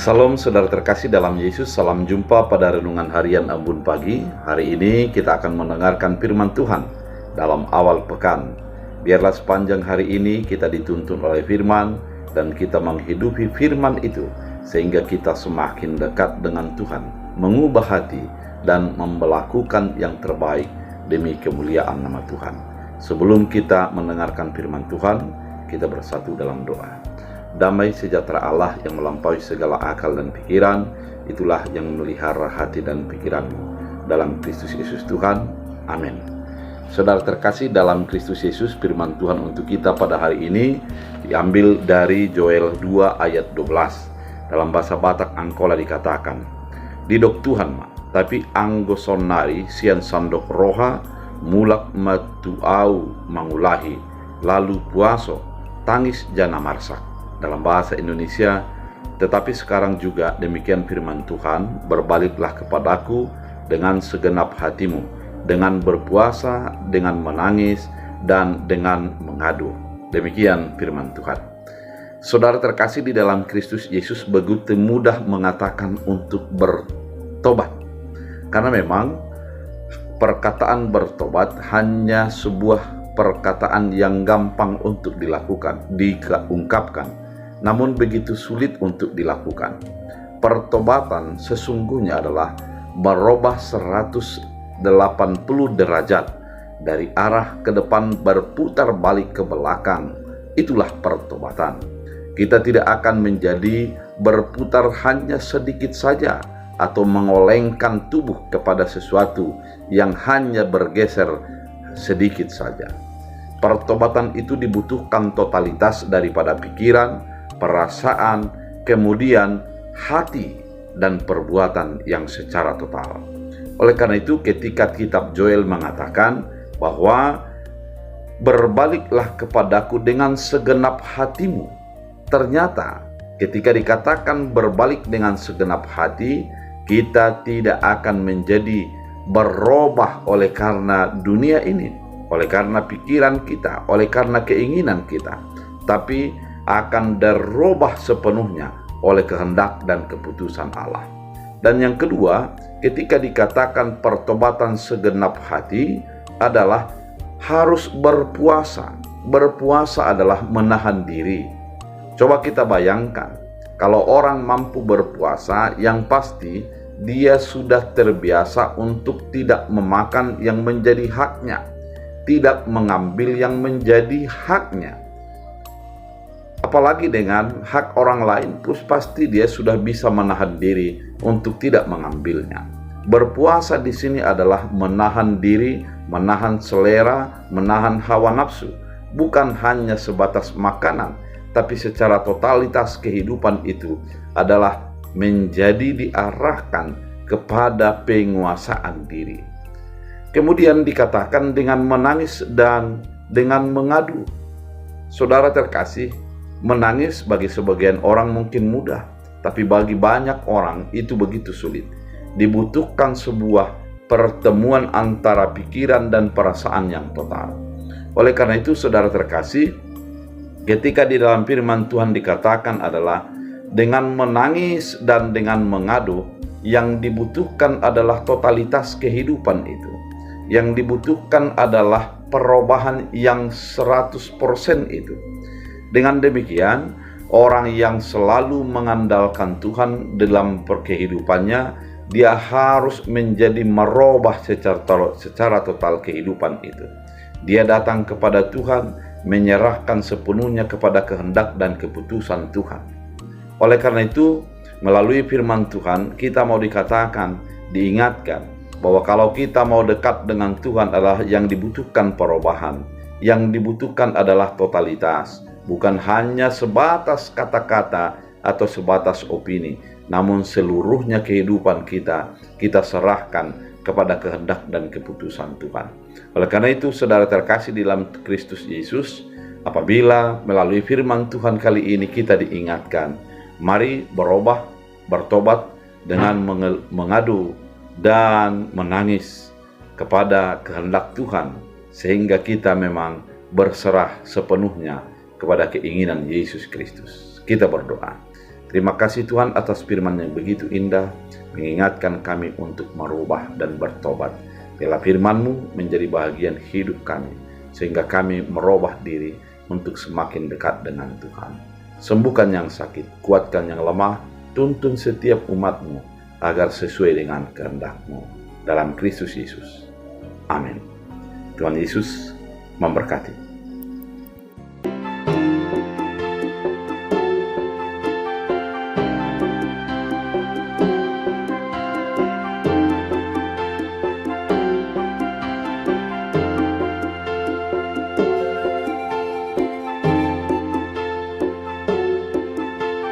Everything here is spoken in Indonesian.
Salam saudara terkasih dalam Yesus, salam jumpa pada renungan harian Embun Pagi. Hari ini kita akan mendengarkan firman Tuhan dalam awal pekan. Biarlah sepanjang hari ini kita dituntun oleh firman dan kita menghidupi firman itu sehingga kita semakin dekat dengan Tuhan, mengubah hati dan melakukan yang terbaik demi kemuliaan nama Tuhan. Sebelum kita mendengarkan firman Tuhan, kita bersatu dalam doa. Damai sejahtera Allah yang melampaui segala akal dan pikiran, itulah yang memelihara hati dan pikiranmu. Dalam Kristus Yesus Tuhan, amin. Saudara terkasih dalam Kristus Yesus, firman Tuhan untuk kita pada hari ini diambil dari Joel 2 ayat 12. Dalam bahasa Batak Angkola dikatakan, "Didok Tuhan tapi anggo sonari sian sandok roha mulak matuau mangulahi lalu puaso tangis jana marsak." Dalam bahasa Indonesia, tetapi sekarang juga demikian firman Tuhan, berbaliklah kepadaku dengan segenap hatimu, dengan berpuasa, dengan menangis, dan dengan mengadu. Demikian firman Tuhan. Saudara terkasih di dalam Kristus Yesus, begitu mudah mengatakan untuk bertobat. Karena memang perkataan bertobat hanya sebuah perkataan yang gampang untuk dilakukan, diungkapkan, namun begitu sulit untuk dilakukan. Pertobatan sesungguhnya adalah merubah 180 derajat dari arah ke depan berputar balik ke belakang. Itulah pertobatan. Kita tidak akan menjadi berputar hanya sedikit saja atau mengolengkan tubuh kepada sesuatu yang hanya bergeser sedikit saja. Pertobatan itu dibutuhkan totalitas daripada pikiran, perasaan, kemudian hati dan perbuatan yang secara total. Oleh karena itu, ketika kitab Joel mengatakan bahwa berbaliklah kepadaku dengan segenap hatimu, ternyata ketika dikatakan berbalik dengan segenap hati, kita tidak akan menjadi berubah oleh karena dunia ini, oleh karena pikiran kita, oleh karena keinginan kita, tapi akan dirubah sepenuhnya oleh kehendak dan keputusan Allah. Dan yang kedua, ketika dikatakan pertobatan segenap hati adalah harus berpuasa. Berpuasa adalah menahan diri. Coba kita bayangkan, kalau orang mampu berpuasa, yang pasti dia sudah terbiasa untuk tidak memakan yang menjadi haknya, tidak mengambil yang menjadi haknya. Apalagi dengan hak orang lain, plus pasti dia sudah bisa menahan diri untuk tidak mengambilnya. Berpuasa di sini adalah menahan diri, menahan selera, menahan hawa nafsu, bukan hanya sebatas makanan, tapi secara totalitas kehidupan itu adalah menjadi diarahkan kepada penguasaan diri. Kemudian dikatakan dengan menangis dan dengan mengadu. Saudara terkasih, menangis bagi sebagian orang mungkin mudah, tapi bagi banyak orang itu begitu sulit. Dibutuhkan sebuah pertemuan antara pikiran dan perasaan yang total. Oleh karena itu, saudara terkasih, ketika di dalam firman Tuhan dikatakan adalah dengan menangis dan dengan mengadu, yang dibutuhkan adalah totalitas kehidupan itu. Yang dibutuhkan adalah perubahan yang 100% itu. Dengan demikian, orang yang selalu mengandalkan Tuhan dalam kehidupannya, dia harus menjadi merubah secara total kehidupan itu. Dia datang kepada Tuhan, menyerahkan sepenuhnya kepada kehendak dan keputusan Tuhan. Oleh karena itu, melalui firman Tuhan, kita mau dikatakan, diingatkan, bahwa kalau kita mau dekat dengan Tuhan adalah yang dibutuhkan perubahan, yang dibutuhkan adalah totalitas. Bukan hanya sebatas kata-kata atau sebatas opini, namun seluruhnya kehidupan kita serahkan kepada kehendak dan keputusan Tuhan. Oleh karena itu, saudara terkasih di dalam Kristus Yesus, apabila melalui firman Tuhan kali ini kita diingatkan, mari berubah, bertobat dengan mengadu dan menangis kepada kehendak Tuhan, sehingga kita memang berserah sepenuhnya kepada keinginan Yesus Kristus. Kita berdoa. Terima kasih Tuhan atas firman yang begitu indah, mengingatkan kami untuk merubah dan bertobat. Biarlah firman-Mu menjadi bahagian hidup kami, sehingga kami merubah diri untuk semakin dekat dengan Tuhan. Sembuhkan yang sakit, kuatkan yang lemah, tuntun setiap umat-Mu agar sesuai dengan kehendak-Mu. Dalam Kristus Yesus. Amin. Tuhan Yesus memberkati.